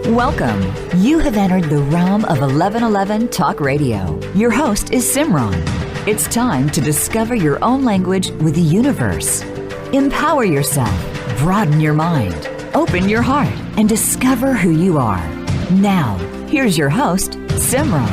Welcome. You have entered the realm of 1111 Talk Radio. Your host is Simran. It's time to discover your own language with the universe. Empower yourself, broaden your mind, open your heart, and discover who you are. Now, here's your host, Simran.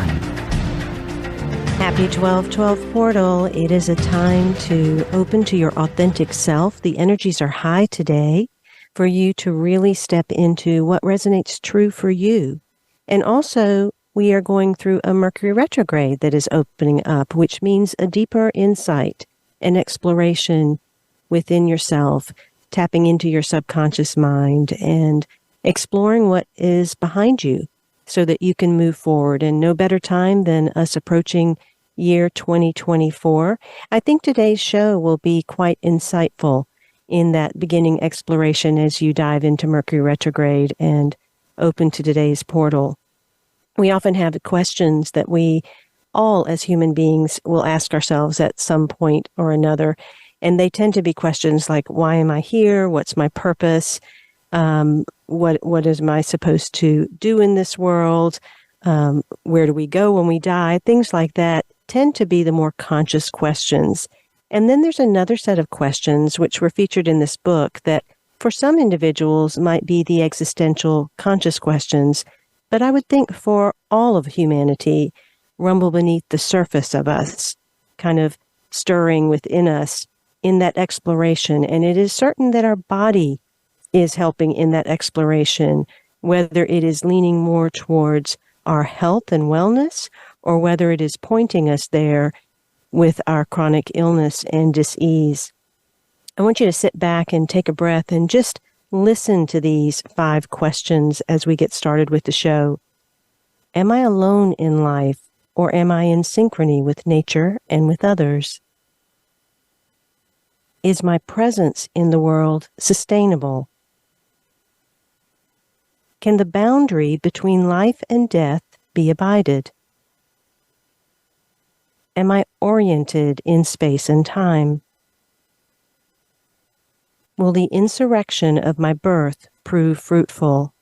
Happy 1212 portal. It is a time to open to your authentic self. The energies are high today for you to really step into what resonates true for you. And also, we are going through a Mercury retrograde that is opening up, which means a deeper insight and exploration within yourself, tapping into your subconscious mind and exploring what is behind you so that you can move forward. And no better time than us approaching year 2024. I think today's show will be quite insightful in that beginning exploration as you dive into Mercury retrograde and open to today's portal. We often have questions that we all as human beings will ask ourselves at some point or another. And they tend to be questions like, why am I here? What's my purpose? What am I supposed to do in this world? Where do we go when we die? Things like that tend to be the more conscious questions. And then there's another set of questions which were featured in this book that for some individuals might be the existential conscious questions, but I would think for all of humanity, rumble beneath the surface of us, kind of stirring within us in that exploration. And it is certain that our body is helping in that exploration, whether it is leaning more towards our health and wellness, or whether it is pointing us there with our chronic illness and dis-ease. I want you to sit back and take a breath and just listen to these 5 questions as we get started with the show. Am I alone in life, or am I in synchrony with nature and with others? Is my presence in the world sustainable? Can the boundary between life and death be abided? Am I oriented in space and time? Will the insurrection of my birth prove fruitful?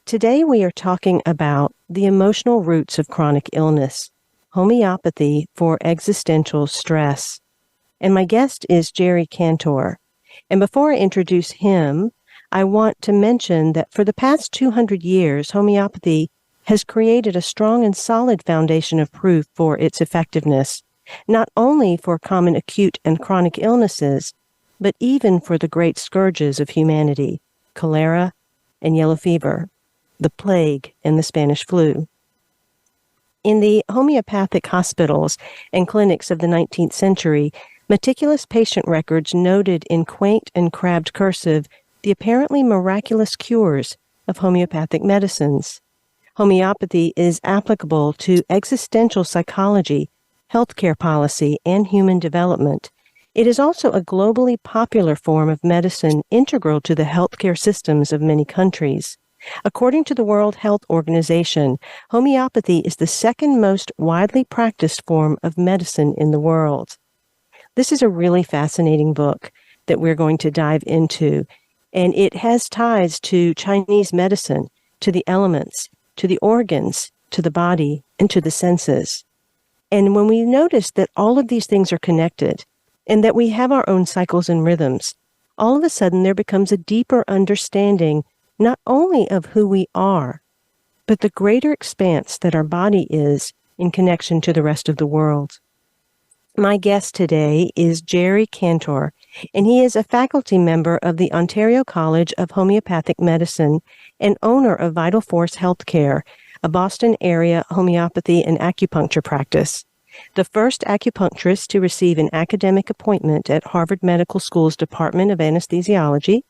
Today we are talking about the emotional roots of chronic illness, homeopathy for existential stress. And my guest is Jerry Kantor. And before I introduce him, I want to mention that for the past 200 years, homeopathy has created a strong and solid foundation of proof for its effectiveness, not only for common acute and chronic illnesses, but even for the great scourges of humanity, cholera and yellow fever, the plague and the Spanish flu. In the homeopathic hospitals and clinics of the 19th century, meticulous patient records noted in quaint and crabbed cursive the apparently miraculous cures of homeopathic medicines. Homeopathy is applicable to existential psychology, healthcare policy, and human development. It is also a globally popular form of medicine integral to the healthcare systems of many countries. According to the World Health Organization, homeopathy is the second most widely practiced form of medicine in the world. This is a really fascinating book that we're going to dive into, and it has ties to Chinese medicine, to the elements, to the organs, to the body, and to the senses. And when we notice that all of these things are connected and that we have our own cycles and rhythms, all of a sudden there becomes a deeper understanding not only of who we are, but the greater expanse that our body is in connection to the rest of the world. My guest today is Jerry Kantor, and he is a faculty member of the Ontario College of Homeopathic Medicine and owner of Vital Force Healthcare, a Boston area homeopathy and acupuncture practice. The first acupuncturist to receive an academic appointment at Harvard Medical School's Department of Anesthesiology.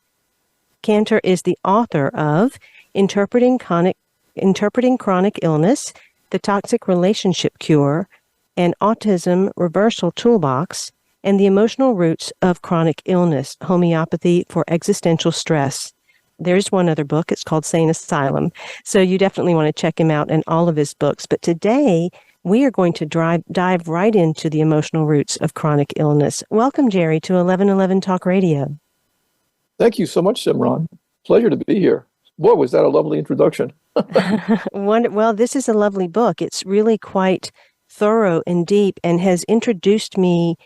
Kantor is the author of Interpreting Chronic Illness, The Toxic Relationship Cure, and Autism Reversal Toolbox, and the Emotional Roots of Chronic Illness, Homeopathy for Existential Stress. There's one other book. It's called Sane Asylum. So you definitely want to check him out and all of his books. But today, we are going to dive right into the emotional roots of chronic illness. Welcome, Jerry, to 1111 Talk Radio. Thank you so much, Simran. Pleasure to be here. Boy, was that a lovely introduction. Well, this is a lovely book. It's really quite thorough and deep and has introduced me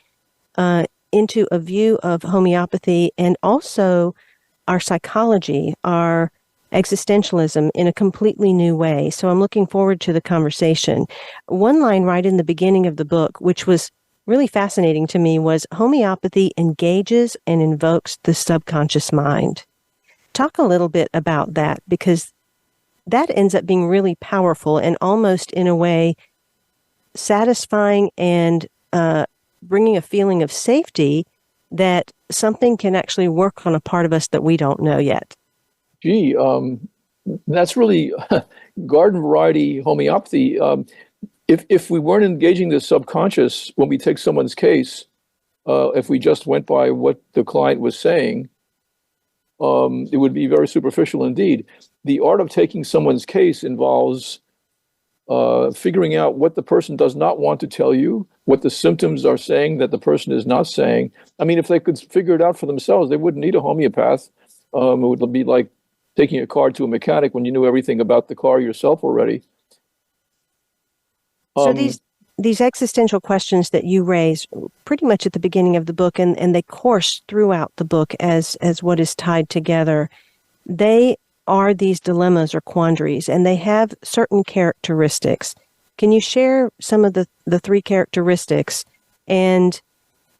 into a view of homeopathy and also our psychology, our existentialism in a completely new way. So I'm looking forward to the conversation. One line right in the beginning of the book, which was really fascinating to me, was homeopathy engages and invokes the subconscious mind. Talk a little bit about that, because that ends up being really powerful and almost in a way satisfying and bringing a feeling of safety that something can actually work on a part of us that we don't know yet. Gee, that's really garden variety homeopathy. If we weren't engaging the subconscious when we take someone's case, if we just went by what the client was saying, it would be very superficial indeed. The art of taking someone's case involves figuring out what the person does not want to tell you, what the symptoms are saying that the person is not saying. I mean, if they could figure it out for themselves, they wouldn't need a homeopath. It would be like taking a car to a mechanic when you knew everything about the car yourself already. So these existential questions that you raise pretty much at the beginning of the book, and they course throughout the book as what is tied together, they are these dilemmas or quandaries, and they have certain characteristics. Can you share some of the three characteristics and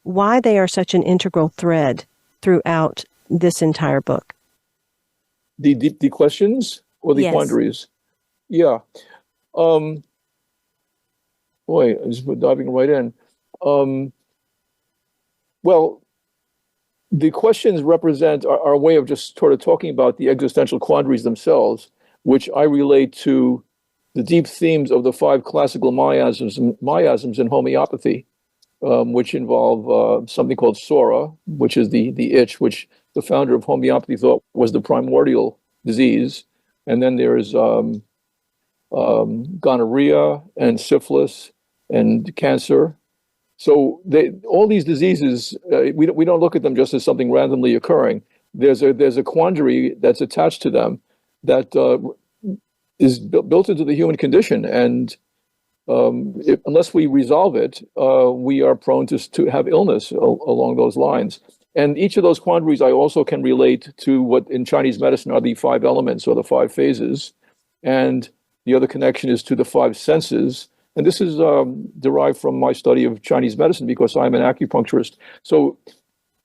why they are such an integral thread throughout this entire book? The questions or the quandaries? Yeah. Boy, I'm just diving right in. Well, the questions represent our way of just sort of talking about the existential quandaries themselves, which I relate to the deep themes of the 5 classical miasms in homeopathy, which involve something called sora, which is the itch, which the founder of homeopathy thought was the primordial disease. And then there's gonorrhea and syphilis and cancer. So all these diseases, we don't look at them just as something randomly occurring. There's a quandary that's attached to them that is built into the human condition, and unless we resolve it, we are prone to have illness along those lines. And each of those quandaries I also can relate to what in Chinese medicine are the 5 elements or the 5 phases, and the other connection is to the 5 senses. And this is derived from my study of Chinese medicine because I'm an acupuncturist. So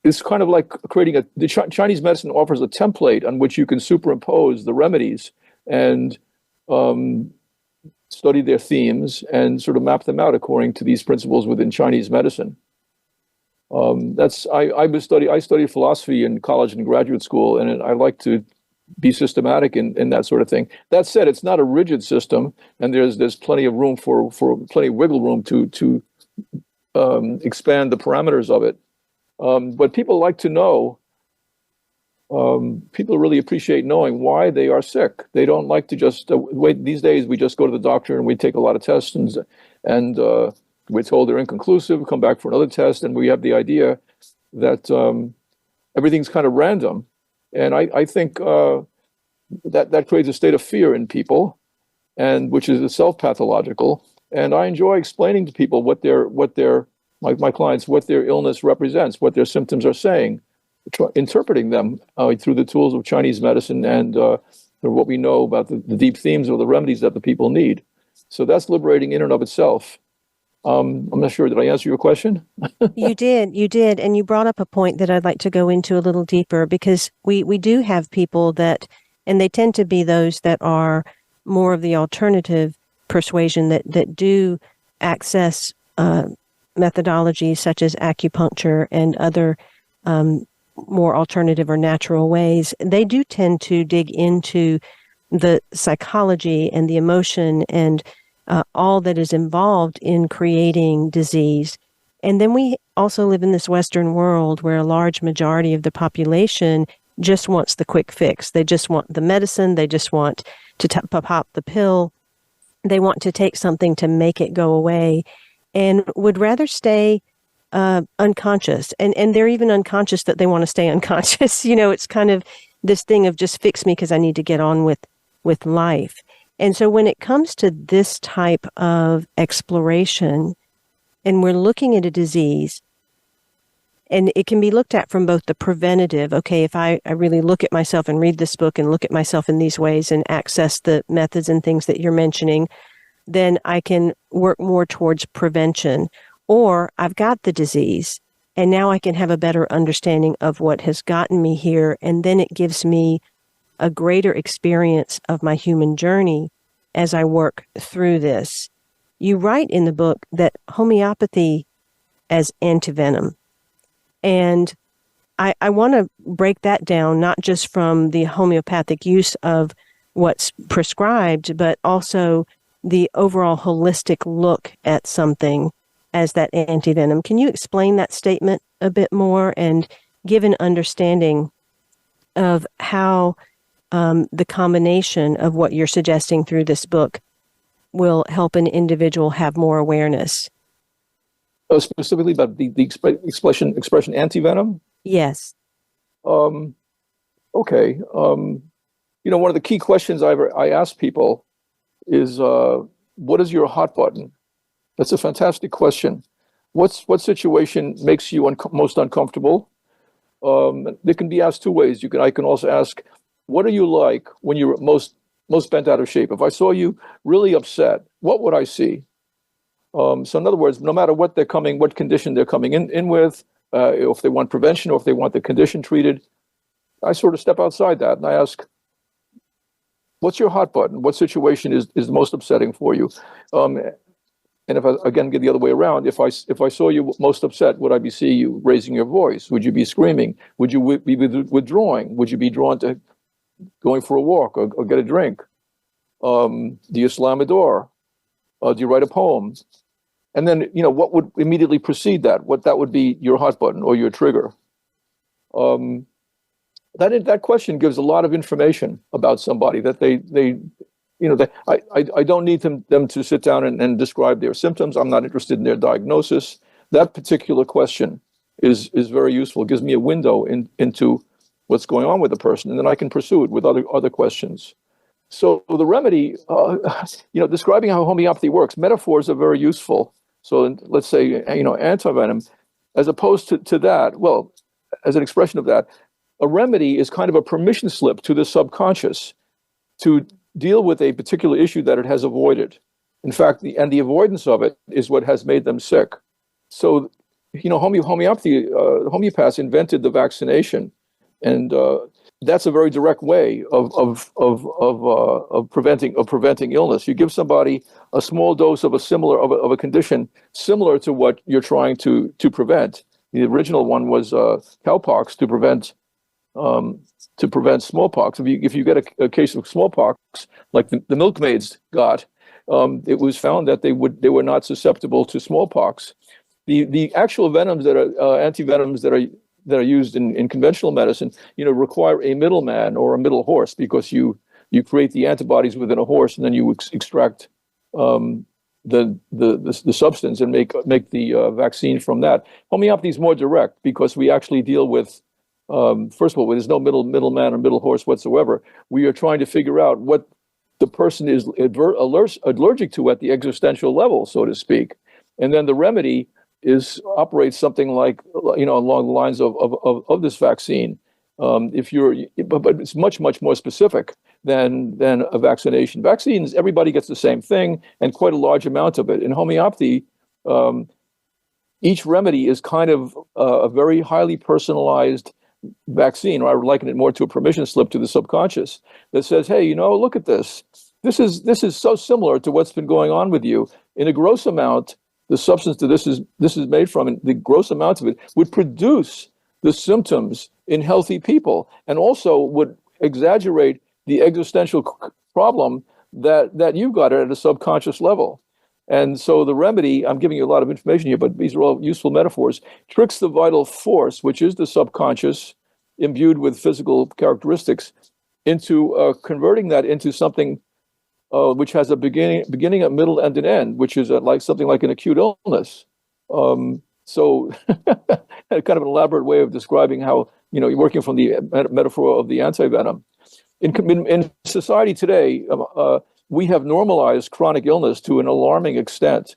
it's kind of like creating Chinese medicine offers a template on which you can superimpose the remedies and study their themes and sort of map them out according to these principles within Chinese medicine. I studied philosophy in college and graduate school, and I like to be systematic in that sort of thing. That said, it's not a rigid system, and there's plenty of room for plenty of wiggle room to expand the parameters of it. But people like to know. People really appreciate knowing why they are sick. They don't like to just wait. These days, we just go to the doctor and we take a lot of tests, and we're told they're inconclusive. Come back for another test, and we have the idea that everything's kind of random. And I think that creates a state of fear in people, and which is itself pathological. And I enjoy explaining to people my clients, what their illness represents, what their symptoms are saying, interpreting them through the tools of Chinese medicine and what we know about the deep themes or the remedies that the people need. So that's liberating in and of itself. I'm not sure, did I answer your question? You did. And you brought up a point that I'd like to go into a little deeper, because we do have people that, and they tend to be those that are more of the alternative persuasion that do access methodologies such as acupuncture and other more alternative or natural ways. They do tend to dig into the psychology and the emotion and all that is involved in creating disease. And then we also live in this Western world where a large majority of the population just wants the quick fix. They just want the medicine. They just want to pop the pill. they want to take something to make it go away and would rather stay unconscious. And they're even unconscious that they want to stay unconscious. It's kind of this thing of just fix me because I need to get on with life. And so when it comes to this type of exploration, and we're looking at a disease, and it can be looked at from both the preventative, okay, if I really look at myself and read this book and look at myself in these ways and access the methods and things that you're mentioning, then I can work more towards prevention. Or I've got the disease, and now I can have a better understanding of what has gotten me here, and then it gives me a greater experience of my human journey as I work through this. You write in the book that homeopathy as antivenom. And I want to break that down, not just from the homeopathic use of what's prescribed, but also the overall holistic look at something as that antivenom. Can you explain that statement a bit more and give an understanding of how the combination of what you're suggesting through this book will help an individual have more awareness? Specifically about the expression antivenom? Yes. Okay. One of the key questions I ask people is, what is your hot button? That's a fantastic question. What situation makes you most uncomfortable? They can be asked two ways. I can also ask, what are you like when you're most bent out of shape? If I saw you really upset, what would I see? So in other words, no matter what condition they're coming in with, if they want prevention or if they want the condition treated, I sort of step outside that and I ask, what's your hot button? What situation is the most upsetting for you? And if I, again, get the other way around, if I saw you most upset, would I be seeing you raising your voice? Would you be screaming? Would you be withdrawing? Would you be drawn to going for a walk or get a drink? Do you slam a door? Do you write a poem? And then, what would immediately precede that? What that would be your hot button or your trigger? That question gives a lot of information about somebody that I don't need them to sit down and describe their symptoms. I'm not interested in their diagnosis. That particular question is very useful. It gives me a window into what's going on with the person, and then I can pursue it with other questions. So the remedy, describing how homeopathy works, metaphors are very useful. So let's say, antivenom, as opposed to that, well, as an expression of that, a remedy is kind of a permission slip to the subconscious to deal with a particular issue that it has avoided. In fact, the avoidance of it is what has made them sick. So, homeopathy, homeopaths invented the vaccination, and that's a very direct way of preventing illness. You give somebody a small dose of a condition similar to what you're trying to prevent. The original one was cowpox to prevent smallpox. If you get a case of smallpox, like the milkmaids got, it was found that they were not susceptible to smallpox. The actual venoms that are antivenoms that are used in conventional medicine, require a middleman or a middle horse, because you create the antibodies within a horse and then you extract the substance and make the vaccine from that. Homeopathy is more direct because we actually deal with, first of all, there's no middleman or middle horse whatsoever. We are trying to figure out what the person is allergic to at the existential level, so to speak, and then the remedy operates something like, along the lines of this vaccine. But it's much more specific than a vaccination. Vaccines, everybody gets the same thing and quite a large amount of it. In homeopathy, each remedy is kind of a very highly personalized vaccine, or I would liken it more to a permission slip to the subconscious that says, hey, look at this. This is so similar to what's been going on with you. In a gross amount, the substance that this is made from, and the gross amounts of it, would produce the symptoms in healthy people, and also would exaggerate the existential problem that you got at a subconscious level. And so the remedy, I'm giving you a lot of information here, but these are all useful metaphors, tricks the vital force, which is the subconscious, imbued with physical characteristics, into converting that into something which has a beginning, a middle, and an end, which is like something like an acute illness. So, kind of an elaborate way of describing how you're working from the metaphor of the antivenom. In society today, we have normalized chronic illness to an alarming extent.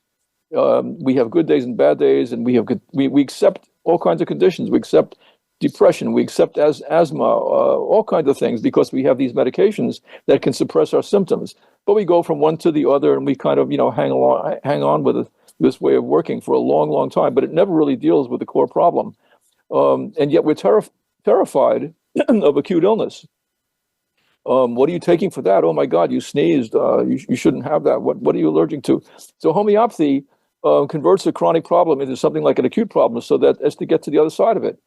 We have good days and bad days, and we accept all kinds of conditions. We accept depression, we accept asthma, all kinds of things, because we have these medications that can suppress our symptoms. But we go from one to the other, and we kind of hang on with this way of working for a long, long time. But it never really deals with the core problem, and yet we're terrified of acute illness. What are you taking for that? Oh my God, you sneezed. You shouldn't have that. What are you allergic to? So homeopathy converts a chronic problem into something like an acute problem, so that as to get to the other side of it.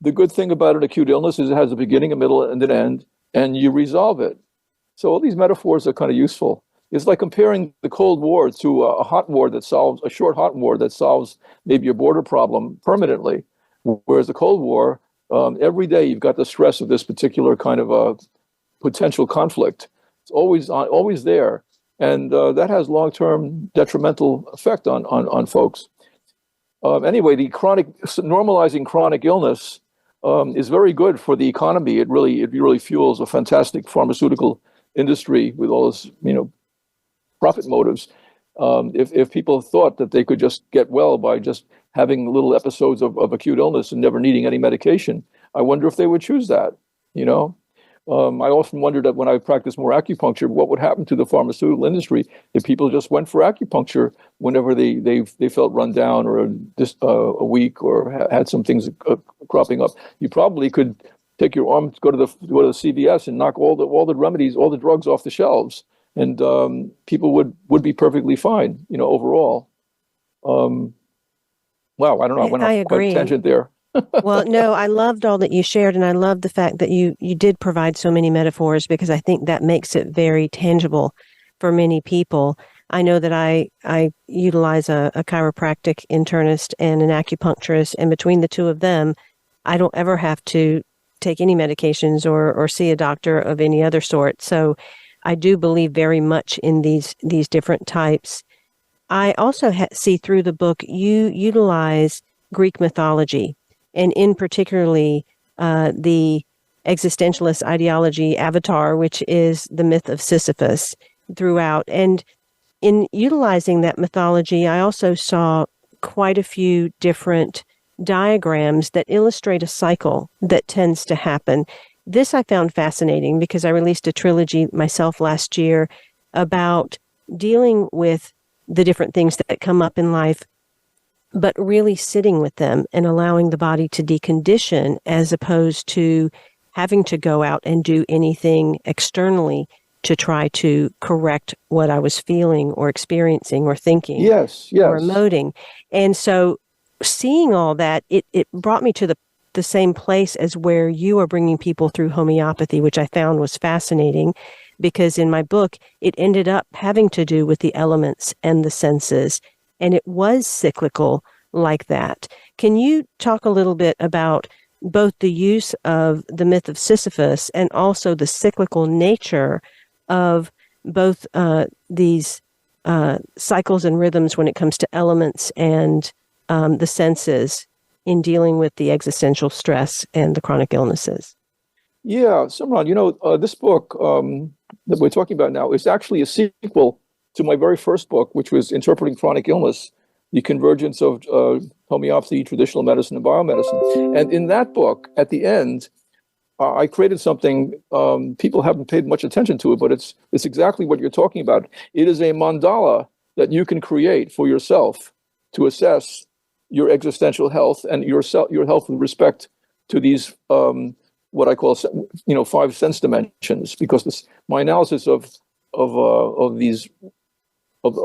The good thing about an acute illness is it has a beginning, a middle, and an end, and you resolve it. So all these metaphors are kind of useful. It's like comparing the Cold War to a short hot war that solves maybe a border problem permanently. Whereas the Cold War, every day you've got the stress of this particular kind of a potential conflict. It's always there, and that has long-term detrimental effect on folks. Anyway, the normalizing chronic illness is very good for the economy. It really fuels a fantastic pharmaceutical industry with all this, profit motives. If people thought that they could just get well by just having little episodes of acute illness and never needing any medication, I wonder if they would choose that. I often wondered that when I practiced more acupuncture, what would happen to the pharmaceutical industry if people just went for acupuncture whenever they felt run down or just a week or had some things cropping up. You probably could take your arm, go to the CVS and knock all the remedies, all the drugs off the shelves, and people would be perfectly fine, overall. Wow, I don't know. I went off quite a tangent there. Well, no, I loved all that you shared, and I love the fact that you did provide so many metaphors, because I think that makes it very tangible for many people. I know that I utilize a chiropractic internist and an acupuncturist, and between the two of them, I don't ever have to take any medications or see a doctor of any other sort. So I do believe very much in these different types. I also see through the book you utilize Greek mythology, and in particularly the existentialist ideology Avatar, which is the myth of Sisyphus throughout. And in utilizing that mythology, I also saw quite a few different diagrams that illustrate a cycle that tends to happen. This I found fascinating because I released a trilogy myself last year about dealing with the different things that come up in life, but really sitting with them and allowing the body to decondition, as opposed to having to go out and do anything externally to try to correct what I was feeling or experiencing or thinking or emoting. And so seeing all that, it brought me to the same place as where you are bringing people through homeopathy, which I found was fascinating, because in my book, it ended up having to do with the elements and the senses. And it was cyclical like that. Can you talk a little bit about both the use of the myth of Sisyphus and also the cyclical nature of both these cycles and rhythms when it comes to elements and the senses in dealing with the existential stress and the chronic illnesses? Yeah, Simran, this book that we're talking about now is actually a sequel to my very first book, which was Interpreting Chronic Illness, the Convergence of Homeopathy, Traditional Medicine, and Biomedicine. And in that book, at the end, I created something, people haven't paid much attention to it, but it's exactly what you're talking about. It is a mandala that you can create for yourself to assess your existential health and your health with respect to these, what I call, 5 sense dimensions, because my analysis of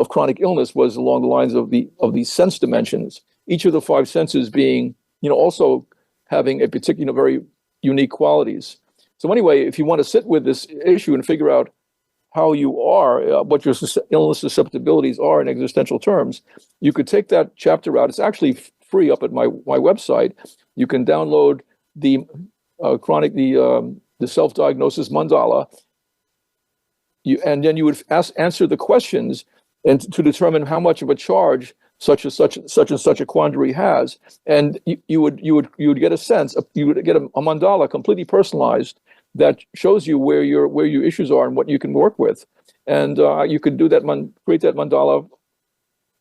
chronic illness was along the lines of these sense dimensions, each of the 5 senses being, also having a particular very unique qualities. So anyway, if you want to sit with this issue and figure out how you are, what your illness susceptibilities are in existential terms, you could take that chapter out. It's actually free up at my website. You can download the self-diagnosis mandala, and then you would answer the questions and to determine how much of a charge such and such a quandary has, and you would get a sense of, you would get a mandala completely personalized that shows you where your issues are and what you can work with, and you could do that create that mandala,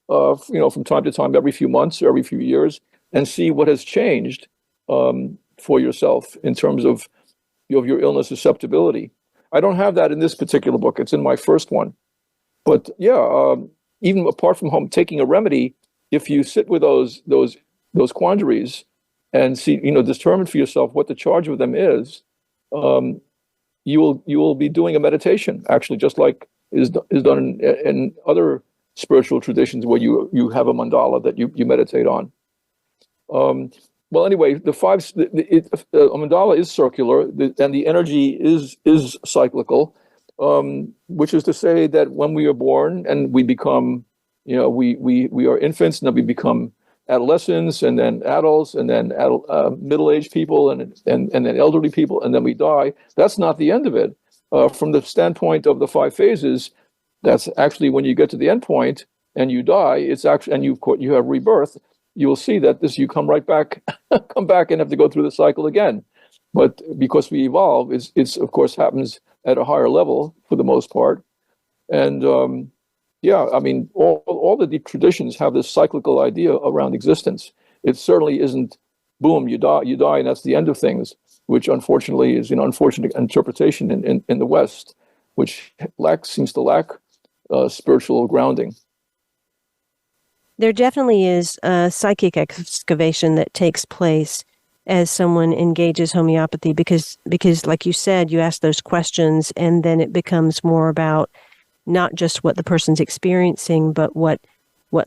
from time to time, every few months or every few years, and see what has changed for yourself in terms of your illness susceptibility. I don't have that in this particular book. It's in my first one, but yeah. Even apart from taking a remedy, if you sit with those quandaries and see, determine for yourself what the charge of them is, you will be doing a meditation, actually, just like is done in other spiritual traditions where you have a mandala that you meditate on. Well, anyway, a mandala is circular, and the energy is cyclical. Which is to say that when we are born and we become, we are infants, and then we become adolescents, and then adults, and then middle-aged people, and then elderly people, and then we die. That's not the end of it. From the standpoint of the 5 phases, that's actually when you get to the end point and you die. It's actually, and you have rebirth. You will see that you come right back, come back and have to go through the cycle again. But because we evolve, it's of course happens at a higher level for the most part. And all the deep traditions have this cyclical idea around existence. It certainly isn't, boom, you die, and that's the end of things, which unfortunately is an unfortunate interpretation in the West, which seems to lack spiritual grounding. There definitely is a psychic excavation that takes place as someone engages homeopathy, because like you said, you ask those questions, and then it becomes more about not just what the person's experiencing, but what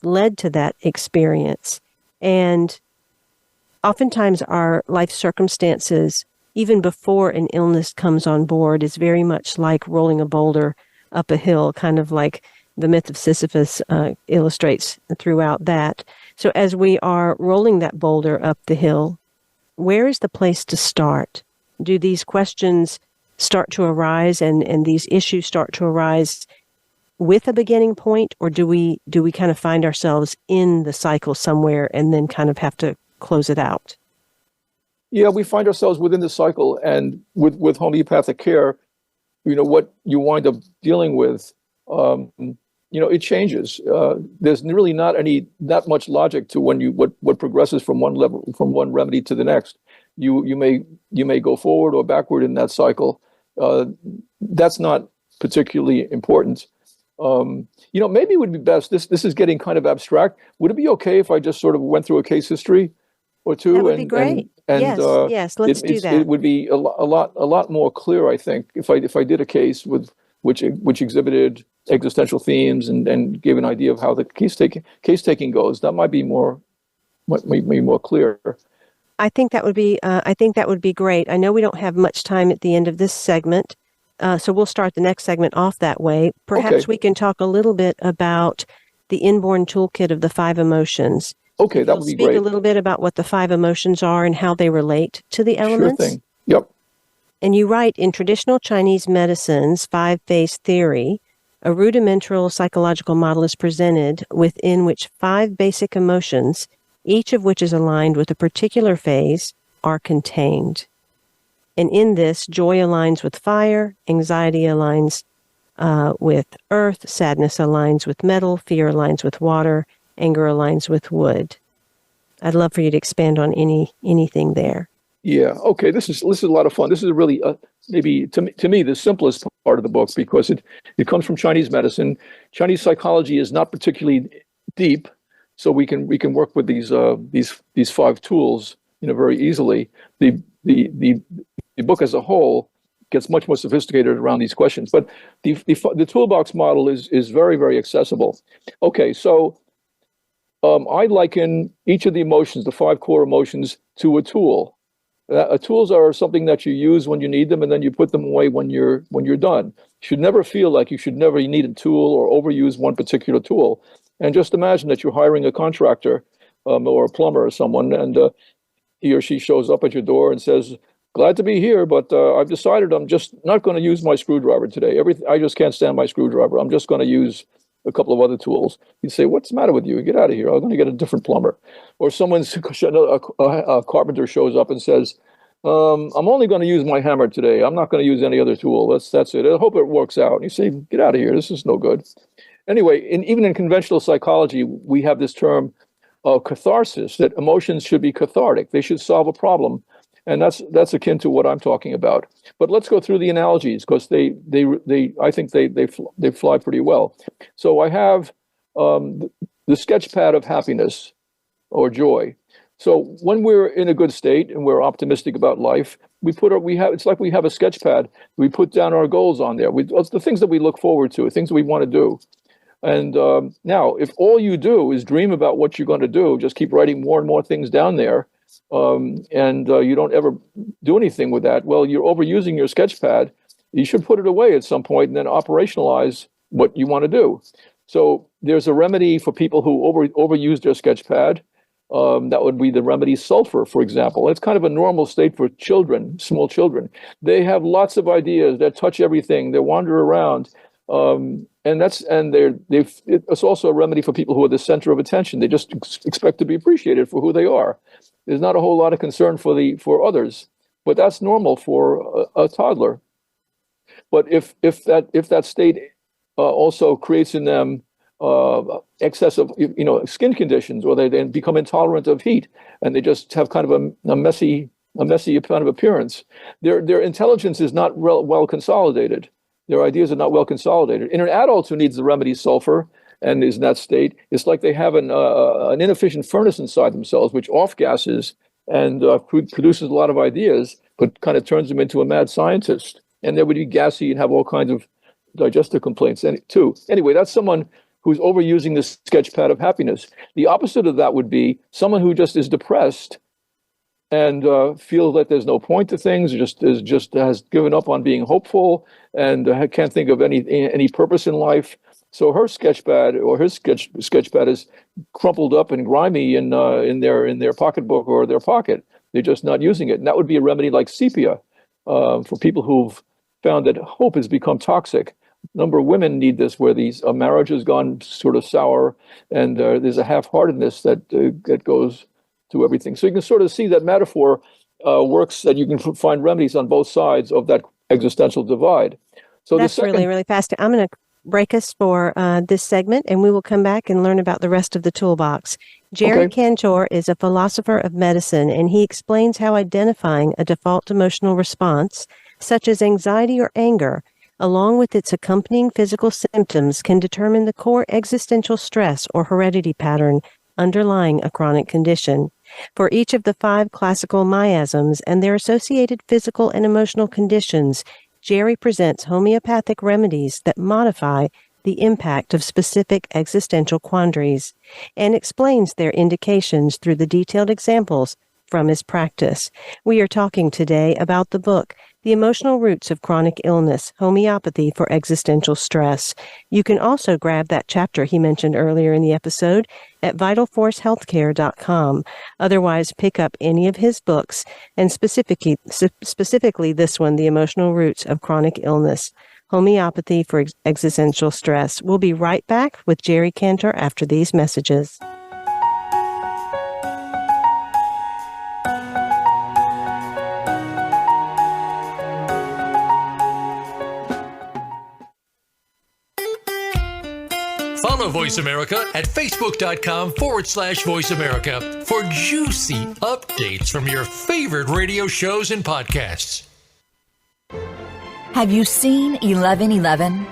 led to that experience. And oftentimes our life circumstances, even before an illness comes on board, is very much like rolling a boulder up a hill, kind of like the myth of Sisyphus illustrates throughout that. So as we are rolling that boulder up the hill, where is the place to start? Do these questions start to arise and these issues start to arise with a beginning point, or do we kind of find ourselves in the cycle somewhere and then kind of have to close it out? Yeah, we find ourselves within the cycle, and with homeopathic care, what you wind up dealing with, it changes. There's really not that much logic to what progresses from one level, from one remedy to the next. You may go forward or backward in that cycle. That's not particularly important. Maybe it would be best. This is getting kind of abstract. Would it be okay if I just sort of went through a case history or two? That would be great. Yes, let's do that. It would be a lot more clear, I think, if I did a case with which exhibited existential themes and gave an idea of how the case taking goes. That might be more clear. I think that would be great. I know we don't have much time at the end of this segment, so we'll start the next segment off that way. Perhaps we can talk a little bit about the inborn toolkit of the 5 emotions. Okay, that would be great. Speak a little bit about what the 5 emotions are and how they relate to the elements. Sure thing. Yep. And you write, in traditional Chinese medicine's 5-phase theory, a rudimental psychological model is presented within which 5 basic emotions, each of which is aligned with a particular phase, are contained. And in this, joy aligns with fire, anxiety aligns with earth, sadness aligns with metal, fear aligns with water, anger aligns with wood. I'd love for you to expand on anything there. Yeah. Okay. This is a lot of fun. This is really maybe to me the simplest part of the book, because it comes from Chinese medicine. Chinese psychology is not particularly deep, so we can work with these 5 tools very easily. The book as a whole gets much more sophisticated around these questions, but the toolbox model is very, very accessible. Okay, so I liken each of the emotions, the 5 core emotions, to a tool. Tools are something that you use when you need them, and then you put them away when you're done. You should never feel like you should never need a tool or overuse one particular tool. And just imagine that you're hiring a contractor or a plumber or someone, and he or she shows up at your door and says, glad to be here, but I've decided I'm just not going to use my screwdriver today. I just can't stand my screwdriver. I'm just going to use a couple of other tools. You'd say, what's the matter with you? Get out of here. I'm going to get a different plumber. Or a carpenter shows up and says, I'm only going to use my hammer today. I'm not going to use any other tool. That's it. I hope it works out. And you say, get out of here. This is no good. Anyway, even in conventional psychology, we have this term catharsis, that emotions should be cathartic. They should solve a problem. And that's akin to what I'm talking about. But let's go through the analogies, because I think they fly pretty well. So I have the sketch pad of happiness or joy. So when we're in a good state and we're optimistic about life, it's like we have a sketch pad. We put down our goals on there. It's the things that we look forward to, things that we want to do. And now, if all you do is dream about what you're going to do, just keep writing more and more things down there, and you don't ever do anything with that, well, you're overusing your sketch pad. You should put it away at some point and then operationalize what you want to do. So there's a remedy for people who overuse their sketch pad. That would be the remedy sulfur, for example. It's kind of a normal state for children, small children. They have lots of ideas. They touch everything. They wander around. It's also a remedy for people who are the center of attention. They just expect to be appreciated for who they are. There's not a whole lot of concern for others, but that's normal for a toddler. But if that state also creates in them excessive, skin conditions, or they then become intolerant of heat, and they just have kind of a messy kind of appearance, their intelligence is not well consolidated. Their ideas are not well consolidated. In an adult who needs the remedy sulfur and is in that state, it's like they have an inefficient furnace inside themselves, which off-gasses and produces a lot of ideas, but kind of turns them into a mad scientist. And they would be gassy and have all kinds of digestive complaints too. Anyway, that's someone who's overusing the sketch pad of happiness. The opposite of that would be someone who just is depressed and feels that there's no point to things, just has given up on being hopeful, and can't think of any purpose in life. So her sketch pad or his sketch pad is crumpled up and grimy in their pocketbook or their pocket. They're just not using it, and that would be a remedy like sepia for people who've found that hope has become toxic. A number of women need this, where these marriage has gone sort of sour, and there's a half-heartedness that goes to everything. So you can sort of see that metaphor works, that you can find remedies on both sides of that existential divide. So that's really, really fast. I'm going to break us for this segment, and we will come back and learn about the rest of the toolbox. Jerry Kantor is a philosopher of medicine, and he explains how identifying a default emotional response, such as anxiety or anger, along with its accompanying physical symptoms, can determine the core existential stress or heredity pattern underlying a chronic condition. For each of the 5 classical miasms and their associated physical and emotional conditions, Jerry presents homeopathic remedies that modify the impact of specific existential quandaries and explains their indications through the detailed examples from his practice. We are talking today about the book, The Emotional Roots of Chronic Illness, Homeopathy for Existential Stress. You can also grab that chapter he mentioned earlier in the episode at vitalforcehealthcare.com. Otherwise, pick up any of his books, and specifically this one, The Emotional Roots of Chronic Illness, Homeopathy for Existential Stress. We'll be right back with Jerry Kantor after these messages. Follow Voice America at facebook.com/Voice America for juicy updates from your favorite radio shows and podcasts. Have you seen 1111?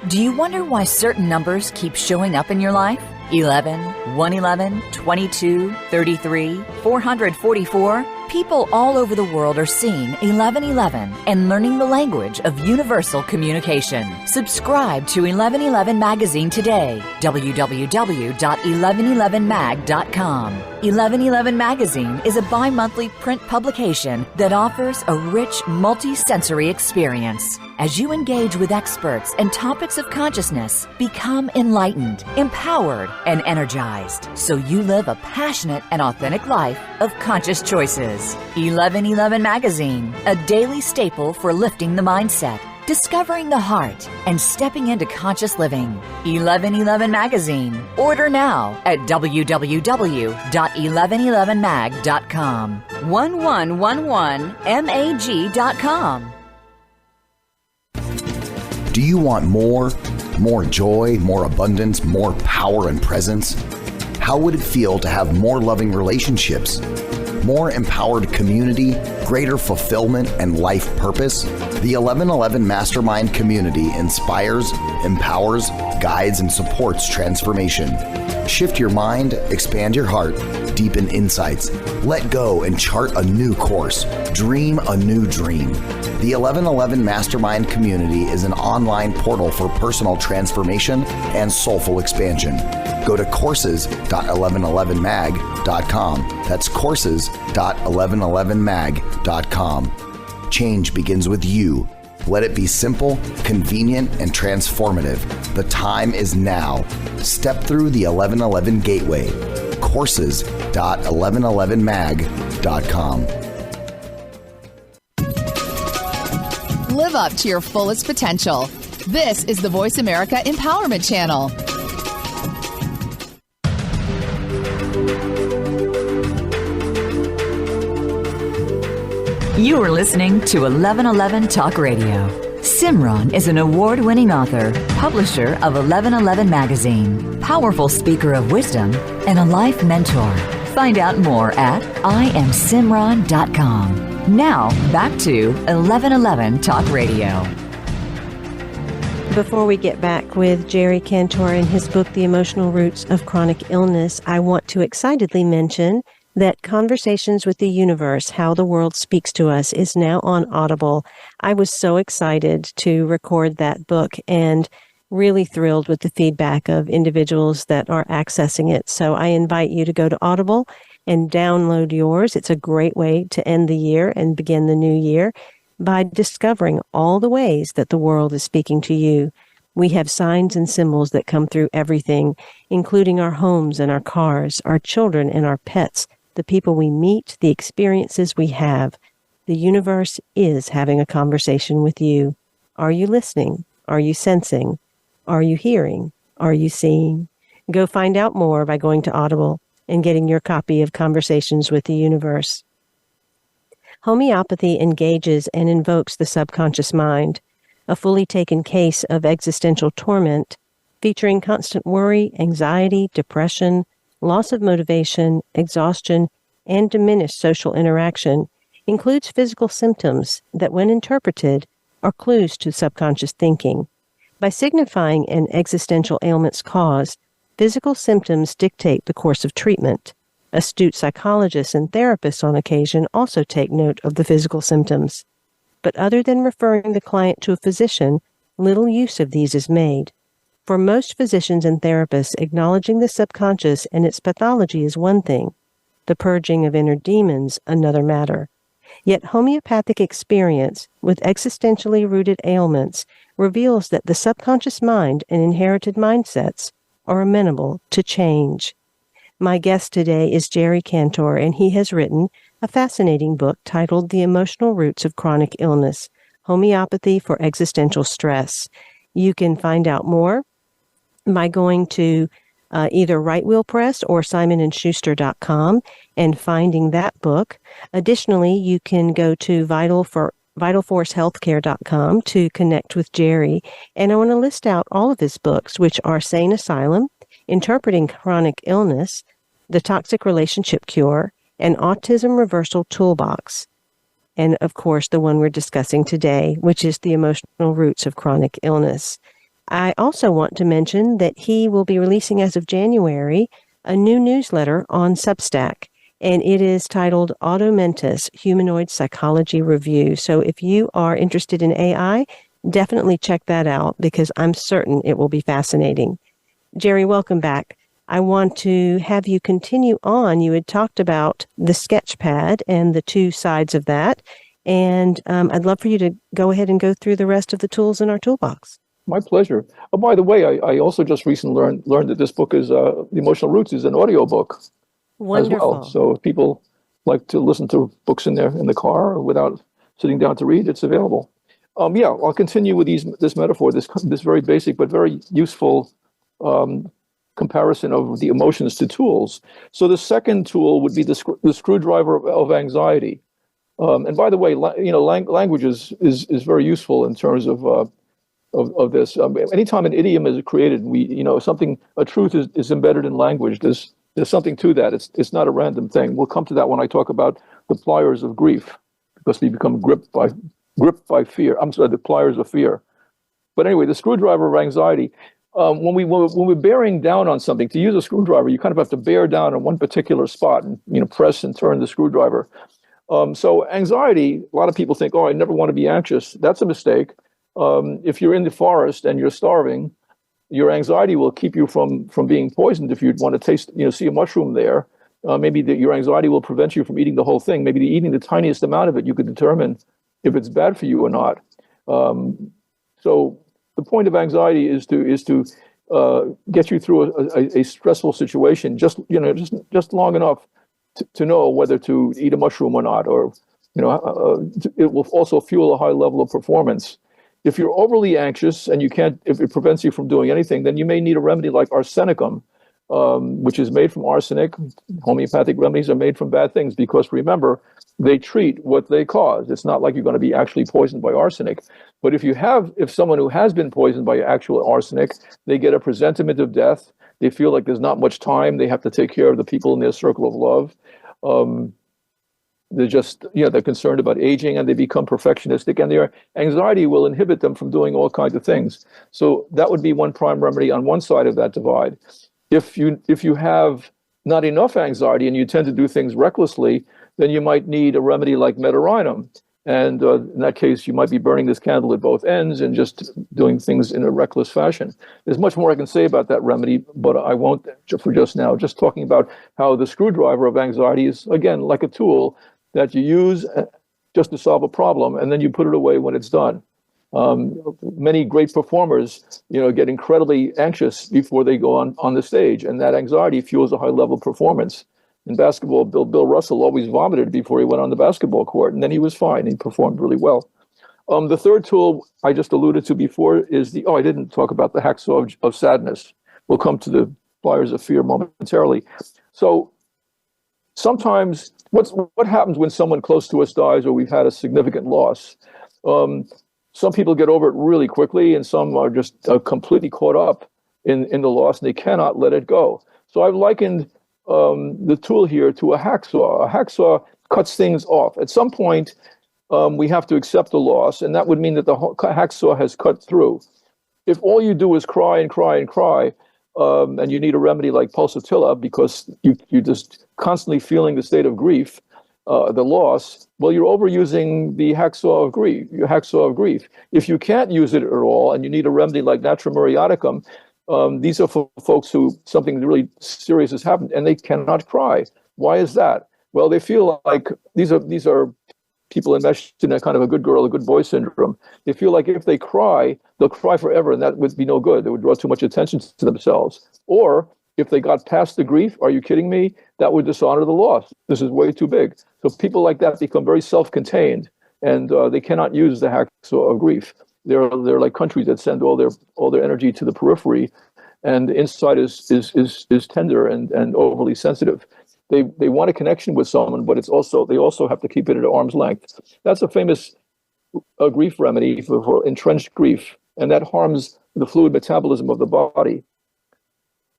Do you wonder why certain numbers keep showing up in your life? 11, 111, 22, 33, 444. People all over the world are seeing 1111 and learning the language of universal communication. Subscribe to 1111 Magazine today. www.1111mag.com. 1111 Magazine is a bi-monthly print publication that offers a rich, multi-sensory experience. As you engage with experts and topics of consciousness, become enlightened, empowered, and energized, so you live a passionate and authentic life of conscious choices. is 1111 Magazine, a daily staple for lifting the mindset, discovering the heart, and stepping into conscious living. 1111 Magazine. Order now at www.1111mag.com. 1111mag.com. Do you want more? More joy, more abundance, more power and presence? How would it feel to have more loving relationships? More empowered community, greater fulfillment, and life purpose? The 1111 Mastermind community inspires, empowers, guides, and supports transformation. Shift your mind, expand your heart, deepen insights, let go and chart a new course, dream a new dream. The 1111 Mastermind community is an online portal for personal transformation and soulful expansion. Go to courses.1111mag.com. That's courses.1111mag.com. Change begins with you. Let it be simple, convenient, and transformative. The time is now. Step through the 1111 gateway. Courses.1111mag.com. Live up to your fullest potential. This is the Voice America Empowerment Channel. You are listening to 1111 Talk Radio. Simran is an award-winning author, publisher of 1111 Magazine, powerful speaker of wisdom, and a life mentor. Find out more at IamSimran.com. Now, back to 1111 Talk Radio. Before we get back with Jerry Kantor and his book, The Emotional Roots of Chronic Illness, I want to excitedly mention that Conversations with the Universe, How the World Speaks to Us, is now on Audible. I was so excited to record that book and really thrilled with the feedback of individuals that are accessing it. So I invite you to go to Audible and download yours. It's a great way to end the year and begin the new year by discovering all the ways that the world is speaking to you. We have signs and symbols that come through everything, including our homes and our cars, our children and our pets, the people we meet, the experiences we have. The universe is having a conversation with you. Are you listening? Are you sensing? Are you hearing? Are you seeing? Go find out more by going to Audible and getting your copy of Conversations with the Universe. Homeopathy engages and invokes the subconscious mind, a fully taken case of existential torment, featuring constant worry, anxiety, depression, loss of motivation, exhaustion, and diminished social interaction, includes physical symptoms that, when interpreted, are clues to subconscious thinking. By signifying an existential ailment's cause, physical symptoms dictate the course of treatment. Astute psychologists and therapists on occasion also take note of the physical symptoms. But other than referring the client to a physician, little use of these is made. For most physicians and therapists, acknowledging the subconscious and its pathology is one thing, the purging of inner demons another matter. Yet homeopathic experience with existentially rooted ailments reveals that the subconscious mind and inherited mindsets are amenable to change. My guest today is Jerry Kantor, and he has written a fascinating book titled The Emotional Roots of Chronic Illness, Homeopathy for Existential Stress. You can find out more by going to either Right Wheel Press or SimonandSchuster.com and finding that book. Additionally, you can go to VitalForceHealthcare.com to connect with Jerry. And I want to list out all of his books, which are Sane Asylum, Interpreting Chronic Illness, The Toxic Relationship Cure, and Autism Reversal Toolbox. And, of course, the one we're discussing today, which is The Emotional Roots of Chronic Illness. I also want to mention that he will be releasing, as of January, a new newsletter on Substack, and it is titled Automentus, Humanoid Psychology Review. So if you are interested in AI, definitely check that out, because I'm certain it will be fascinating. Jerry, welcome back. I want to have you continue on. You had talked about the sketch pad and the two sides of that, and I'd love for you to go ahead and go through the rest of the tools in our toolbox. My pleasure. Oh, by the way, I also just recently learned that this book is The Emotional Roots is an audio book. Wonderful. As well. So if people like to listen to books in the car without sitting down to read, it's available. Yeah, I'll continue with this metaphor, this very basic but very useful comparison of the emotions to tools. So the second tool would be the screwdriver of anxiety. And by the way, language is very useful in terms of this. Anytime an idiom is created, a truth is embedded in language. There's something to that. It's not a random thing. We'll come to that when I talk about the pliers of grief, because we become gripped by fear. I'm sorry, the pliers of fear. But anyway, the screwdriver of anxiety. When we're bearing down on something, to use a screwdriver, you kind of have to bear down on one particular spot and press and turn the screwdriver. So anxiety, a lot of people think, I never want to be anxious. That's a mistake. If you're in the forest and you're starving, your anxiety will keep you from being poisoned. If you'd want to see a mushroom there, maybe your anxiety will prevent you from eating the whole thing. Maybe eating the tiniest amount of it, you could determine if it's bad for you or not. So the point of anxiety is to get you through a stressful situation, just long enough to know whether to eat a mushroom or not, or it will also fuel a high level of performance. If you're overly anxious and if it prevents you from doing anything, then you may need a remedy like arsenicum, which is made from arsenic. Homeopathic remedies are made from bad things because, remember, they treat what they cause. It's not like you're going to be actually poisoned by arsenic. But if someone who has been poisoned by actual arsenic, they get a presentiment of death. They feel like there's not much time. They have to take care of the people in their circle of love. They're concerned about aging, and they become perfectionistic, and their anxiety will inhibit them from doing all kinds of things. So that would be one prime remedy on one side of that divide. If you have not enough anxiety and you tend to do things recklessly, then you might need a remedy like meteorinum. And in that case, you might be burning this candle at both ends and just doing things in a reckless fashion. There's much more I can say about that remedy, but I won't for just now. Just talking about how the screwdriver of anxiety is, again, like a tool that you use just to solve a problem, and then you put it away when it's done. Many great performers, get incredibly anxious before they go on the stage, and that anxiety fuels a high-level performance. In basketball, Bill Russell always vomited before he went on the basketball court, and then he was fine. He performed really well. The third tool I just alluded to before is I didn't talk about the hacksaw of sadness. We'll come to the pliers of fear momentarily. So sometimes what happens when someone close to us dies or we've had a significant loss? Some people get over it really quickly, and some are just completely caught up in the loss, and they cannot let it go. So I've likened the tool here to a hacksaw. A hacksaw cuts things off. At some point, we have to accept the loss, and that would mean that the hacksaw has cut through. If all you do is cry and cry and cry, and you need a remedy like pulsatilla because you're just constantly feeling the state of grief, the loss, well, you're overusing the hacksaw of grief. If you can't use it at all and you need a remedy like Natrium muriaticum, these are for folks who something really serious has happened and they cannot cry. Why is that? Well, they feel like these are people enmeshed in a kind of a good girl, a good boy syndrome. They feel like if they cry, they'll cry forever, and that would be no good. They would draw too much attention to themselves. Or if they got past the grief, are you kidding me? That would dishonor the loss. This is way too big. So people like that become very self-contained, and they cannot use the hacksaw of grief. They're like countries that send all their energy to the periphery, and the inside is tender and overly sensitive. They want a connection with someone, but they also have to keep it at arm's length. That's a famous grief remedy for entrenched grief, and that harms the fluid metabolism of the body.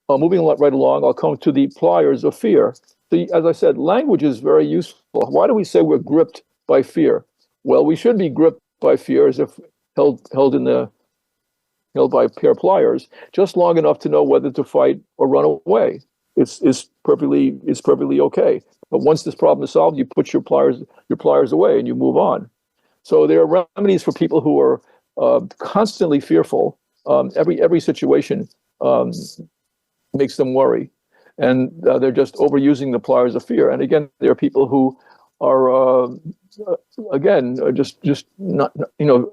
Moving right along, I'll come to the pliers of fear. As I said, language is very useful. Why do we say we're gripped by fear? Well, we should be gripped by fear as if held by a pair of pliers, just long enough to know whether to fight or run away. It's perfectly okay. But once this problem is solved, you put your pliers away and you move on. So there are remedies for people who are constantly fearful. Every situation makes them worry, and they're just overusing the pliers of fear. And again, there are people who are just not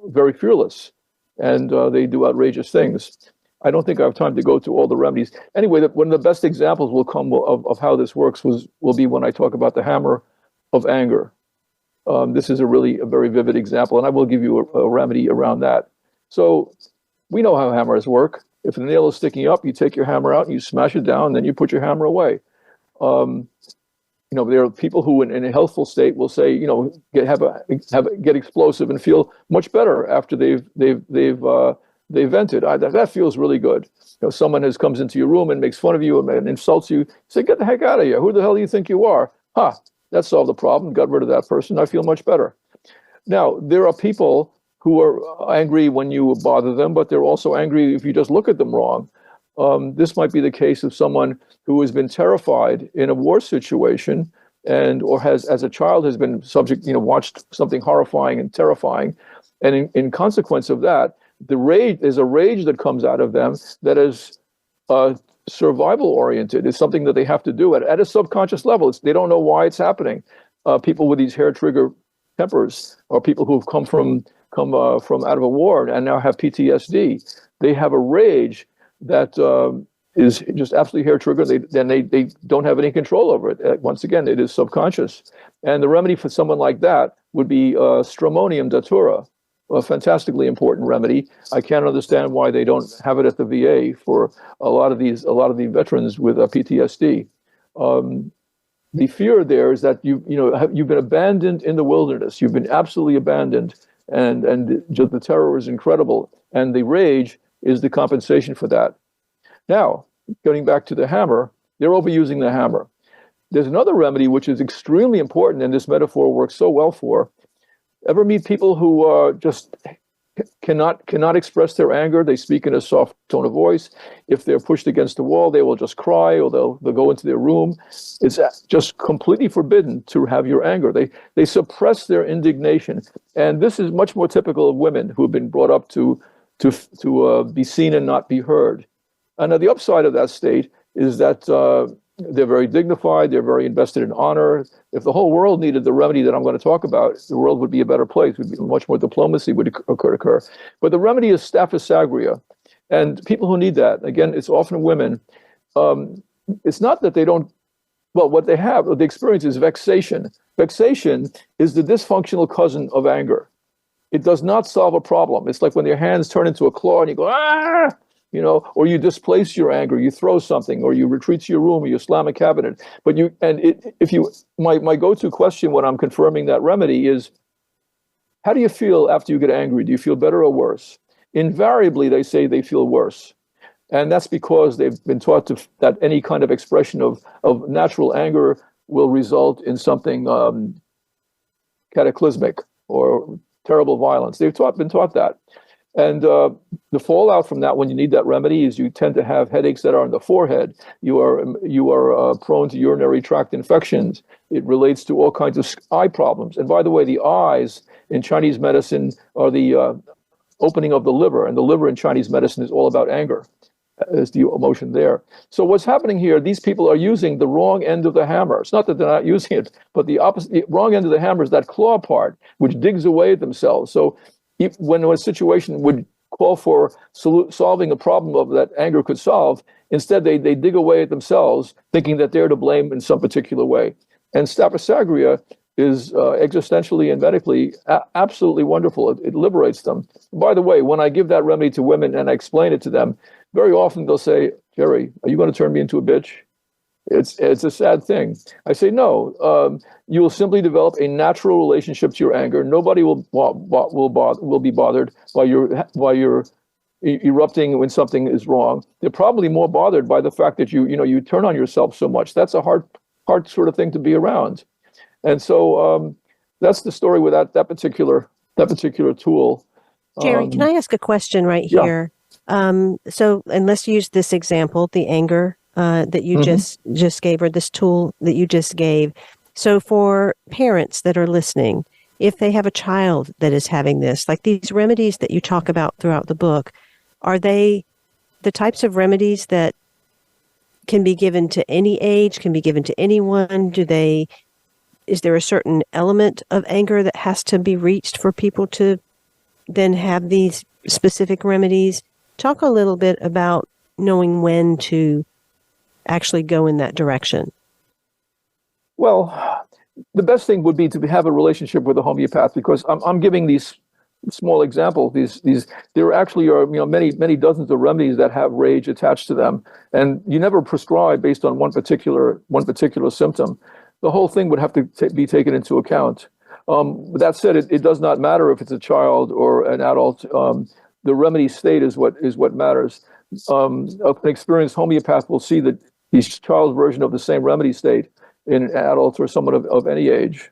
very fearless, and they do outrageous things. I don't think I have time to go through all the remedies. Anyway, one of the best examples will come of how this works will be when I talk about the hammer of anger. This is a very vivid example, and I will give you a remedy around that. So we know how hammers work. If the nail is sticking up, you take your hammer out and you smash it down, then you put your hammer away. There are people who, in a healthful state, will say, get explosive and feel much better after they've vented. That feels really good. Someone comes into your room and makes fun of you and insults you. Say, get the heck out of here. Who the hell do you think you are? That solved the problem. Got rid of that person. I feel much better. Now, there are people who are angry when you bother them, but they're also angry if you just look at them wrong. This might be the case of someone who has been terrified in a war situation or has, as a child, has been watched something horrifying and terrifying. And in consequence of that, there's a rage that comes out of them that is survival oriented. It's something that they have to do at a subconscious level. They don't know why it's happening. People with these hair trigger tempers, or people who've come from out of a war and now have PTSD, they have a rage that is just absolutely hair trigger. They don't have any control over it. Once again, it is subconscious. And the remedy for someone like that would be stramonium datura, a fantastically important remedy. I can't understand why they don't have it at the VA for a lot of the veterans with PTSD. The fear there is that you've been abandoned in the wilderness. You've been absolutely abandoned, and the terror is incredible, and the rage is the compensation for that. Now, getting back to the hammer, they're overusing the hammer. There's another remedy which is extremely important, and this metaphor works so well for. Ever meet people who just cannot express their anger? They speak in a soft tone of voice. If they're pushed against the wall, they will just cry, or they'll go into their room. It's just completely forbidden to have your anger. They suppress their indignation, and this is much more typical of women who have been brought up to be seen and not be heard. And the upside of that state is that they're very dignified. They're very invested in honor. If the whole world needed the remedy that I'm going to talk about, the world would be a better place. Much more diplomacy would occur. But the remedy is staphysagria. And people who need that, again, it's often women. It's not that they don't, what they have, the experience is vexation. Vexation is the dysfunctional cousin of anger. It does not solve a problem. It's like when your hands turn into a claw and you go, ah! Or you displace your anger, you throw something, or you retreat to your room, or you slam a cabinet. My go-to question when I'm confirming that remedy is, how do you feel after you get angry? Do you feel better or worse? Invariably, they say they feel worse. And that's because they've been taught that any kind of expression of natural anger will result in something cataclysmic or terrible violence. They've been taught that. And the fallout from that, when you need that remedy, is you tend to have headaches that are on the forehead. You are prone to urinary tract infections. It relates to all kinds of eye problems. And by the way, the eyes in Chinese medicine are the opening of the liver, and the liver in Chinese medicine is all about anger. Is the emotion there. So what's happening here, these people are using the wrong end of the hammer. It's not that they're not using it, but the wrong end of the hammer is that claw part, which digs away at themselves. So when a situation would call for solving a problem of that anger could solve, instead they dig away at themselves, thinking that they're to blame in some particular way. And staphysagria is existentially and medically absolutely wonderful. It liberates them. By the way, when I give that remedy to women and I explain it to them, very often they'll say, Jerry, are you going to turn me into a bitch? It's a sad thing. I say, no, you will simply develop a natural relationship to your anger. Nobody will be bothered while you're erupting when something is wrong. They're probably more bothered by the fact that you turn on yourself so much. That's a hard sort of thing to be around. And so that's the story with that particular tool. Jerry, can I ask a question right here? And let's use this example, the anger that you just gave, or this tool that you just gave. So for parents that are listening, if they have a child that is having this, like these remedies that you talk about throughout the book, are they the types of remedies that can be given to any age, can be given to anyone? Is there a certain element of anger that has to be reached for people to then have these specific remedies? Talk a little bit about knowing when to actually go in that direction. Well, the best thing would be to have a relationship with a homeopath, because I'm giving these small examples. There actually are many dozens of remedies that have rage attached to them, and you never prescribe based on one particular symptom. The whole thing would have to be taken into account. That said, it does not matter if it's a child or an adult. The remedy state is what matters. An experienced homeopath will see that the child's version of the same remedy state in adults or someone of any age.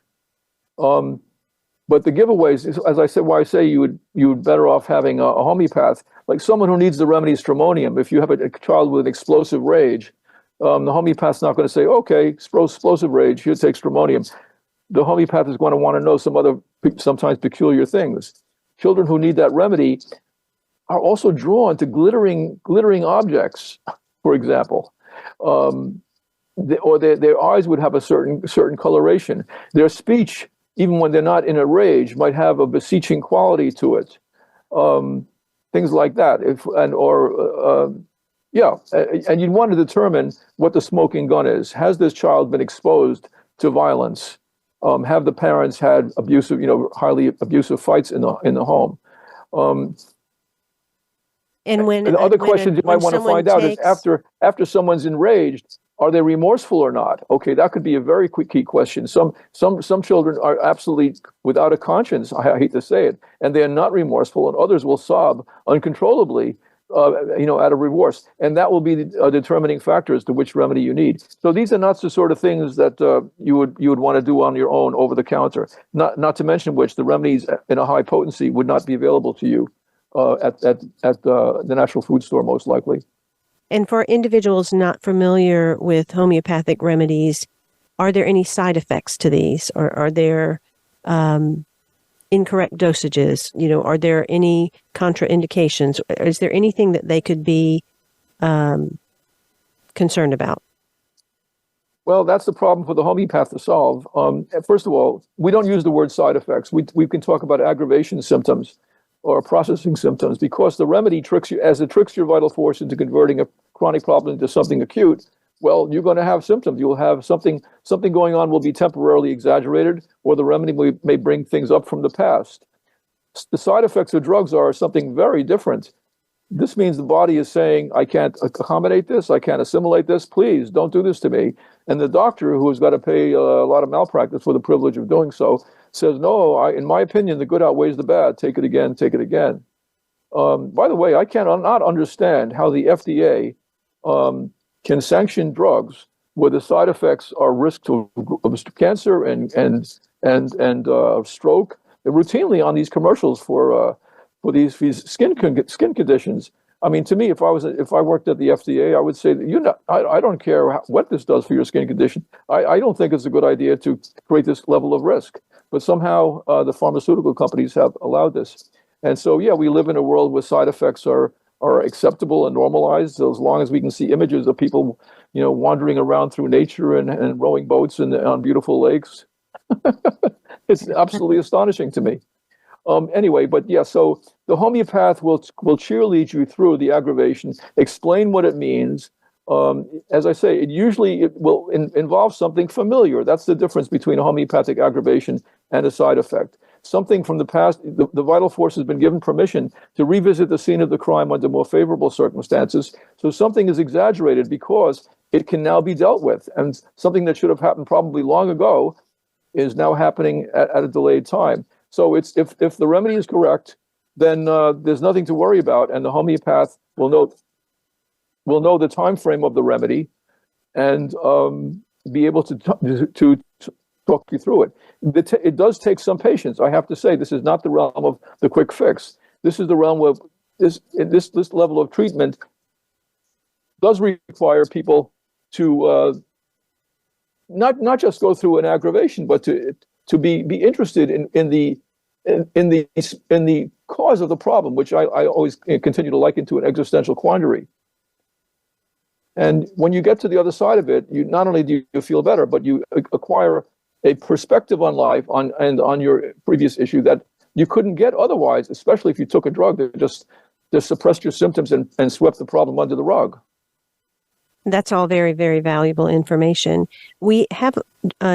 But the giveaways, as I said, why I say you would better off having a homeopath, like someone who needs the remedy stramonium. If you have a child with an explosive rage, the homeopath's not going to say, okay, explosive rage, here, take stramonium. The homeopath is going to want to know some other, sometimes peculiar things. Children who need that remedy are also drawn to glittering objects, for example. Their eyes would have a certain coloration. Their speech, even when they're not in a rage, might have a beseeching quality to it. Things like that. And you'd want to determine what the smoking gun is. Has this child been exposed to violence? Have the parents had abusive, highly abusive fights in the home? And when the other questions you might want to find out is after someone's enraged, are they remorseful or not? Okay, that could be a very quick key question. Some children are absolutely without a conscience. I hate to say it, and they are not remorseful, and others will sob uncontrollably, out of remorse, and that will be the determining factor as to which remedy you need. So these are not the sort of things that you would want to do on your own over the counter. Not to mention which the remedies in a high potency would not be available to you at the natural food store, most likely. And for individuals not familiar with homeopathic remedies, are there any side effects to these, or are there incorrect dosages? Are there any contraindications? Is there anything that they could be concerned about? Well, that's the problem for the homeopath to solve. First of all, we don't use the word side effects. We can talk about aggravation symptoms or processing symptoms, because the remedy tricks your vital force into converting a chronic problem into something acute. Well, you're going to have symptoms. You'll have something going on will be temporarily exaggerated, or the remedy may bring things up from the past. The side effects of drugs are something very different. This means the body is saying, I can't accommodate this, I can't assimilate this, please don't do this to me. And the doctor, who has got to pay a lot of malpractice for the privilege of doing so, says, no, in my opinion, the good outweighs the bad. Take it again, take it again. By the way, I cannot understand how the FDA can sanction drugs where the side effects are risk of cancer and stroke. They're routinely on these commercials for these skin conditions. I mean, to me, if I worked at the FDA, I would say that I don't care what this does for your skin condition. I don't think it's a good idea to create this level of risk. But somehow the pharmaceutical companies have allowed this. And so, we live in a world where side effects are acceptable and normalized, so as long as we can see images of people, wandering around through nature and rowing boats on beautiful lakes. It's absolutely astonishing to me. Anyway, so the homeopath will cheerlead you through the aggravation, explain what it means. As I say, it will involve something familiar. That's the difference between a homeopathic aggravation and a side effect. Something from the past, the vital force has been given permission to revisit the scene of the crime under more favorable circumstances. So something is exaggerated because it can now be dealt with. And something that should have happened probably long ago is now happening at a delayed time. So if the remedy is correct, then there's nothing to worry about, and the homeopath will know the time frame of the remedy, and be able to talk you through it. It does take some patience. I have to say, this is not the realm of the quick fix. This is the realm of this level of treatment does require people to not just go through an aggravation, but to be interested in the cause of the problem, which I always continue to liken to an existential quandary. And when you get to the other side of it, you not only do you feel better, but you acquire a perspective on life and on your previous issue that you couldn't get otherwise, especially if you took a drug that just suppressed your symptoms and swept the problem under the rug. That's all very, very valuable information. We have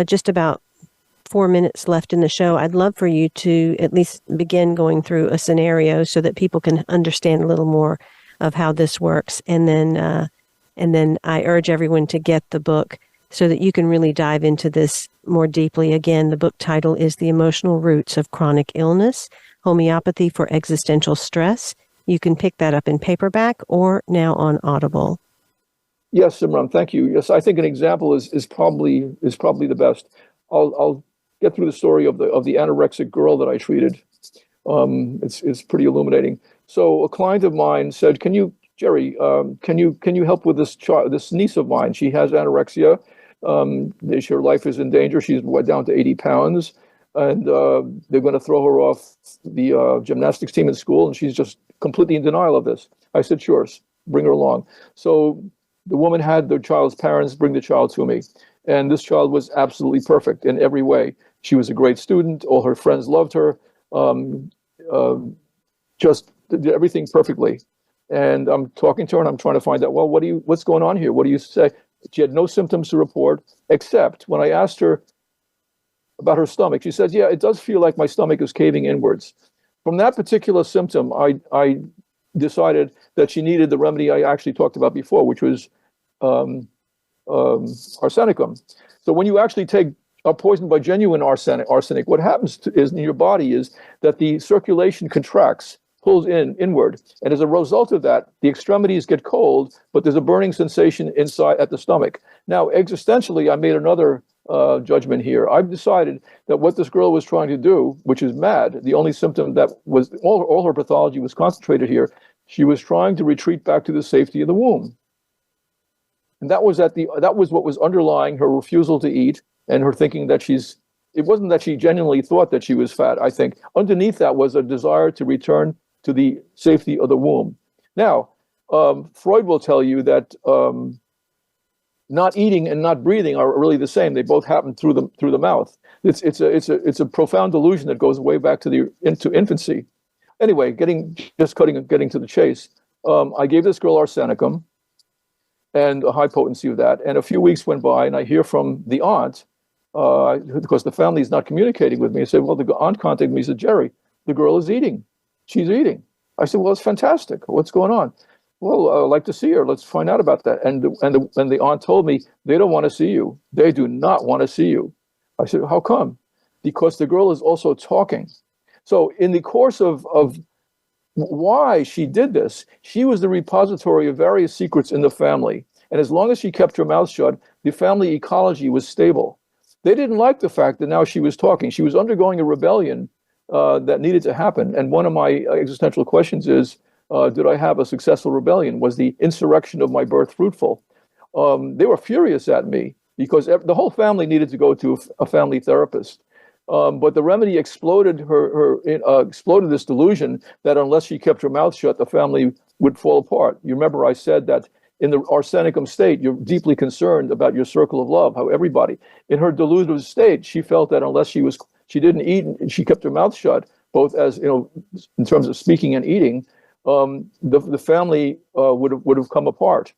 just about 4 minutes left in the show, I'd love for you to at least begin going through a scenario so that people can understand a little more of how this works. And then I urge everyone to get the book so that you can really dive into this more deeply. Again, the book title is The Emotional Roots of Chronic Illness, Homeopathy for Existential Stress. You can pick that up in paperback or now on Audible. Yes, Simran, thank you. Yes, I think an example is probably the best. I'll get through the story of the anorexic girl that I treated. It's pretty illuminating. So a client of mine said, Jerry, can you help with this niece of mine? She has anorexia. Her life is in danger. She's down to 80 pounds, and they're going to throw her off the gymnastics team in school, and she's just completely in denial of this. I said, sure, bring her along. So the woman had the child's parents bring the child to me, and this child was absolutely perfect in every way. She was a great student. All her friends loved her. Just did everything perfectly. And I'm talking to her, and I'm trying to find out, well, what's going on here? What do you say? She had no symptoms to report, except when I asked her about her stomach, she said, yeah, it does feel like my stomach is caving inwards. From that particular symptom, I decided that she needed the remedy I actually talked about before, which was arsenicum. So when you actually take a poison by genuine arsenic, what happens is in your body is that the circulation contracts, pulls inward, and as a result of that, the extremities get cold, but there's a burning sensation inside at the stomach. Now, existentially, I made another judgment here. I've decided that what this girl was trying to do, which is mad, the only symptom that was all her pathology was concentrated here, she was trying to retreat back to the safety of the womb. And that was what was underlying her refusal to eat and her thinking that it wasn't that she genuinely thought that she was fat. I think underneath that was a desire to return to the safety of the womb. Now, Freud will tell you that not eating and not breathing are really the same. They both happen through the mouth. It's a profound delusion that goes way back into infancy. Anyway, getting to the chase, I gave this girl arsenicum and a high potency of that. And a few weeks went by, and I hear from the aunt, because the family is not communicating with me. I said, well, the aunt contacted me and said, Jerry, the girl is eating. She's eating. I said, well, it's fantastic. What's going on? Well, I'd like to see her. Let's find out about that. And the aunt told me, they don't want to see you. They do not want to see you. I said, how come? Because the girl is also talking. So in the course of why she did this, she was the repository of various secrets in the family. And as long as she kept her mouth shut, the family ecology was stable. They didn't like the fact that now she was talking. She was undergoing a rebellion that needed to happen. And one of my existential questions is, did I have a successful rebellion? Was the insurrection of my birth fruitful? They were furious at me because the whole family needed to go to a family therapist. But the remedy exploded exploded this delusion that unless she kept her mouth shut, the family would fall apart. You remember I said that in the arsenicum state, you're deeply concerned about your circle of love, how everybody. In her delusional state, she felt that unless she didn't eat and she kept her mouth shut, both as in terms of speaking and eating, the family would have come apart.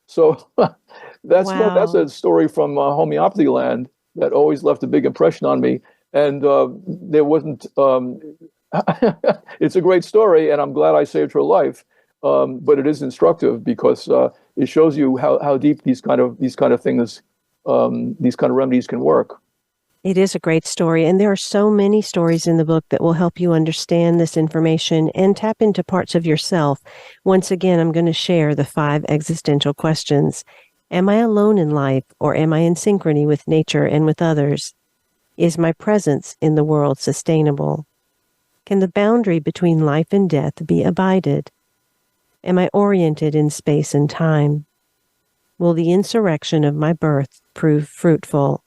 So that's a story from homeopathy land that always left a big impression on me. And there wasn't. It's a great story, and I'm glad I saved her life. But it is instructive because it shows you how deep these kind of things, these kind of remedies can work. It is a great story, and there are so many stories in the book that will help you understand this information and tap into parts of yourself. Once again, I'm going to share the 5 existential questions. Am I alone in life, or am I in synchrony with nature and with others? Is my presence in the world sustainable? Can the boundary between life and death be abided? Am I oriented in space and time? Will the insurrection of my birth prove fruitful?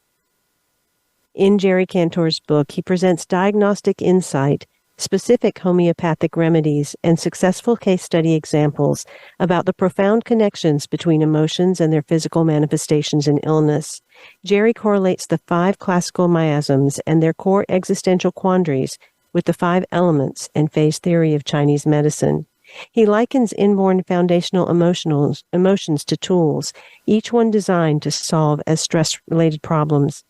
In Jerry Kantor's book, he presents diagnostic insight, specific homeopathic remedies, and successful case study examples about the profound connections between emotions and their physical manifestations in illness. Jerry correlates the 5 classical miasms and their core existential quandaries with the 5 elements and phase theory of Chinese medicine. He likens inborn foundational emotions to tools, each one designed to solve as stress-related problems.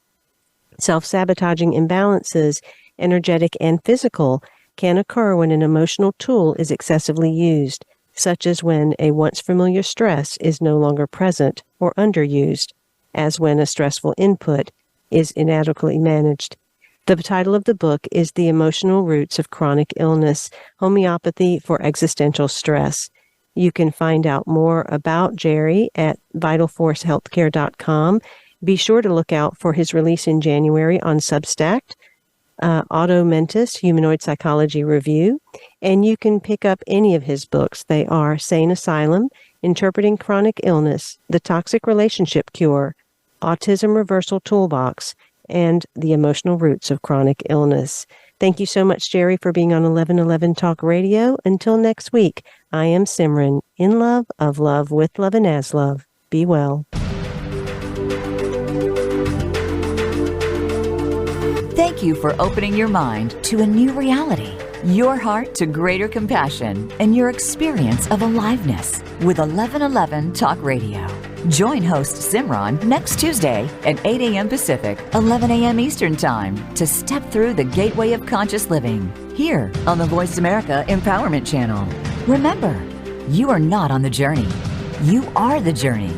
Self-sabotaging imbalances, energetic and physical, can occur when an emotional tool is excessively used, such as when a once familiar stress is no longer present or underused, as when a stressful input is inadequately managed. The title of the book is The Emotional Roots of Chronic Illness, Homeopathy for Existential Stress. You can find out more about Jerry at vitalforcehealthcare.com. Be sure to look out for his release in January on Substack, Auto Mentis Humanoid Psychology Review, and you can pick up any of his books. They are Sane Asylum, Interpreting Chronic Illness, The Toxic Relationship Cure, Autism Reversal Toolbox, and The Emotional Roots of Chronic Illness. Thank you so much, Jerry, for being on 1111 Talk Radio. Until next week, I am Simran, in love, of love, with love, and as love. Be well. Thank you for opening your mind to a new reality, your heart to greater compassion, and your experience of aliveness with 1111 Talk Radio. Join host Simran next Tuesday at 8 a.m. Pacific, 11 a.m. Eastern Time to step through the gateway of conscious living here on the Voice America Empowerment Channel. Remember, you are not on the journey. You are the journey.